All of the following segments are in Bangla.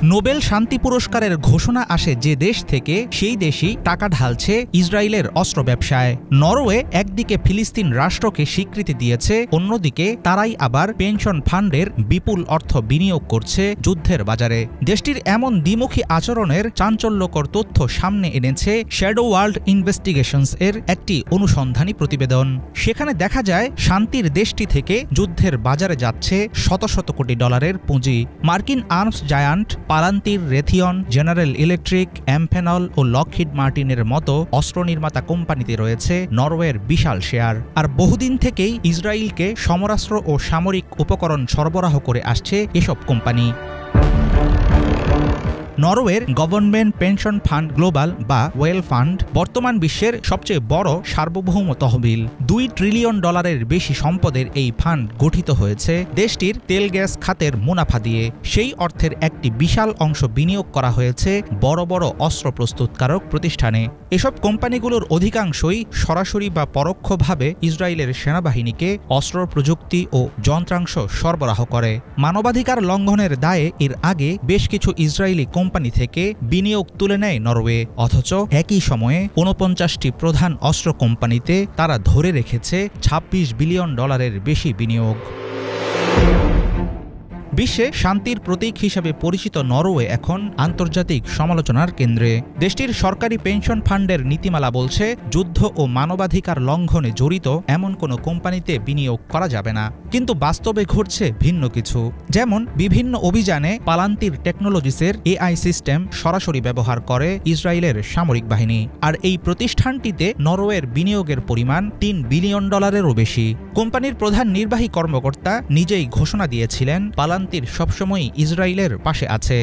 নোবেল শান্তি পুরস্কারের ঘোষণা আসে যে দেশ থেকে, সেই দেশই টাকা ঢালছে ইসরায়েলের অস্ত্র ব্যবসায়। নরওয়ে একদিকে ফিলিস্তিন রাষ্ট্রকে স্বীকৃতি দিয়েছে, অন্যদিকে তারাই আবার পেনশন ফান্ডের বিপুল অর্থ বিনিয়োগ করছে যুদ্ধের বাজারে। দেশটির এমন দ্বিমুখী আচরণের চাঞ্চল্যকর তথ্য সামনে এনেছে শ্যাডো ওয়ার্ল্ড ইনভেস্টিগেশনস এর একটি অনুসন্ধানী প্রতিবেদন। সেখানে দেখা যায় শান্তির দেশটি থেকে যুদ্ধের বাজারে যাচ্ছে শত শত কোটি ডলারের পুঁজি। মার্কিন arms giant Palantir, Raytheon, General Electric, Amphenol ও লকহিড মার্টিনের মতো অস্ত্র নির্মাতা কোম্পানিতে রয়েছে নরওয়ের বিশাল শেয়ার। আর বহুদিন থেকেই ইসরায়েলকে সমরাস্ত্র ও সামরিক উপকরণ সরবরাহ করে আসছে এসব কোম্পানি। নরওয়ের গভর্নমেন্ট পেনশন ফান্ড গ্লোবাল বা ওয়েল ফান্ড বর্তমান বিশ্বের সবচেয়ে বড় সার্বভৌম তহবিল। $2 ট্রিলিয়ন বেশি সম্পদের এই ফান্ড গঠিত হয়েছে দেশটির তেল গ্যাস খাতের মুনাফা দিয়ে। সেই অর্থের একটি বিশাল অংশ বিনিয়োগ করা হয়েছে বড় বড় অস্ত্র প্রস্তুতকারক প্রতিষ্ঠানে। এসব কোম্পানিগুলোর অধিকাংশই সরাসরি বা পরোক্ষভাবে ইসরায়েলের সেনাবাহিনীকে অস্ত্র, প্রযুক্তি ও যন্ত্রাংশ সরবরাহ করে। মানবাধিকার লঙ্ঘনের দায়ে এর আগে বেশ কিছু ইসরায়েলি কোম্পানি থেকে বিনিয়োগ তুলে নেয় নরওয়ে, অথচ একই সময়ে 49টি প্রধান অস্ত্র কোম্পানিতে তারা ধরে রেখেছে $26 বিলিয়ন বেশি বিনিয়োগ। বিশ্বে শান্তির প্রতীক হিসেবে পরিচিত নরওয়ে এখন আন্তর্জাতিক সমালোচনার কেন্দ্রে। দেশটির সরকারি পেনশন ফান্ডের নীতিমালা বলছে যুদ্ধ ও মানবাধিকার লঙ্ঘনে জড়িত এমন কোনো কোম্পানিতে বিনিয়োগ করা যাবে না। কিন্তু বাস্তবে ঘটছে ভিন্ন কিছু। যেমন বিভিন্ন অভিযানে পালান্তির টেকনোলজিসের AI সিস্টেম সরাসরি ব্যবহার করে ইসরায়েলের সামরিক বাহিনী। আর এই প্রতিষ্ঠানটিতে নরওয়ের বিনিয়োগের পরিমাণ $3 বিলিয়ন বেশি। কোম্পানির প্রধান নির্বাহী কর্মকর্তা নিজেই ঘোষণা দিয়েছিলেন পালান্তির সবসময়ই ইসরায়েলের পাশে আছে।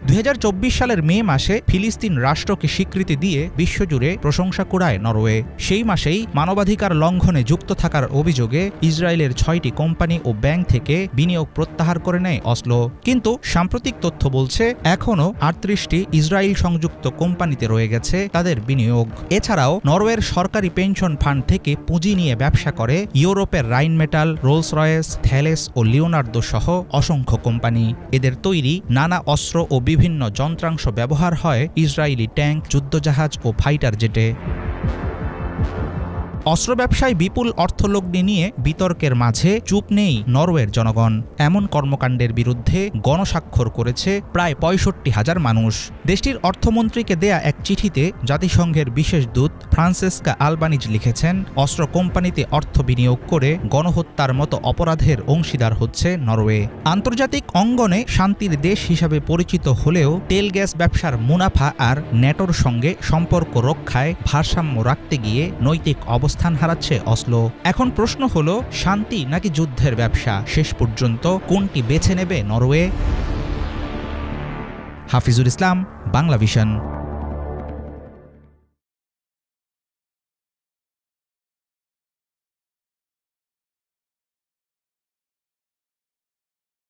2024 সালের মে মাসে ফিলিস্তিন রাষ্ট্রকে স্বীকৃতি দিয়ে বিশ্বজুড়ে প্রশংসা কুড়ায় নরওয়ে। সেই মাসেই মানবাধিকার লঙ্ঘনে যুক্ত থাকার অভিযোগে ইসরায়েলের 6টি কোম্পানি ও ব্যাংক থেকে বিনিয়োগ প্রত্যাহার করে নেয় অসলো। কিন্তু সাম্প্রতিক তথ্য বলছে এখনও 38টি ইসরায়েল সংযুক্ত কোম্পানিতে রয়ে গেছে তাদের বিনিয়োগ। এছাড়াও নরওয়ের সরকারি পেনশন ফান্ড থেকে পুঁজি নিয়ে ব্যবসা করে ইউরোপের রাইনমেটাল, রোলস রয়েস, থ্যালেস ও লিওনার্দো সহ অসংখ্য কোম্পানি। এদের তৈরি নানা অস্ত্র ও বিভিন্ন যন্ত্রাংশ ব্যবহার হয় ইসরায়েলি ট্যাঙ্ক, যুদ্ধজাহাজ ও ফাইটার জেটে। অস্ত্র ব্যবসায় বিপুল অর্থলগ্নি নিয়ে বিতর্কের মাঝে চুপ নেই নরওয়ের জনগণ। এমন কর্মকাণ্ডের বিরুদ্ধে গণস্বাক্ষর করেছে প্রায় 65,000 মানুষ। দেশটির অর্থমন্ত্রীকে দেয়া এক চিঠিতে জাতিসংঘের বিশেষ দূত ফ্রান্সেস্কা আলবানিজ লিখেছেন, অস্ত্র কোম্পানিতে অর্থ বিনিয়োগ করে গণহত্যার মতো অপরাধের অংশীদার হচ্ছে নরওয়ে। আন্তর্জাতিক অঙ্গনে শান্তির দেশ হিসাবে পরিচিত হলেও তেল গ্যাস ব্যবসার মুনাফা আর ন্যাটোর সঙ্গে সম্পর্ক রক্ষায় ভারসাম্য রাখতে গিয়ে নৈতিক অবস্থান হারাচ্ছে অসলো। এখন প্রশ্ন হলো, শান্তি নাকি যুদ্ধের ব্যবসা? শেষ পর্যন্ত কোনটি বেছে নেবে নরওয়ে? হাফিজুল ইসলাম, বাংলা ভিশন।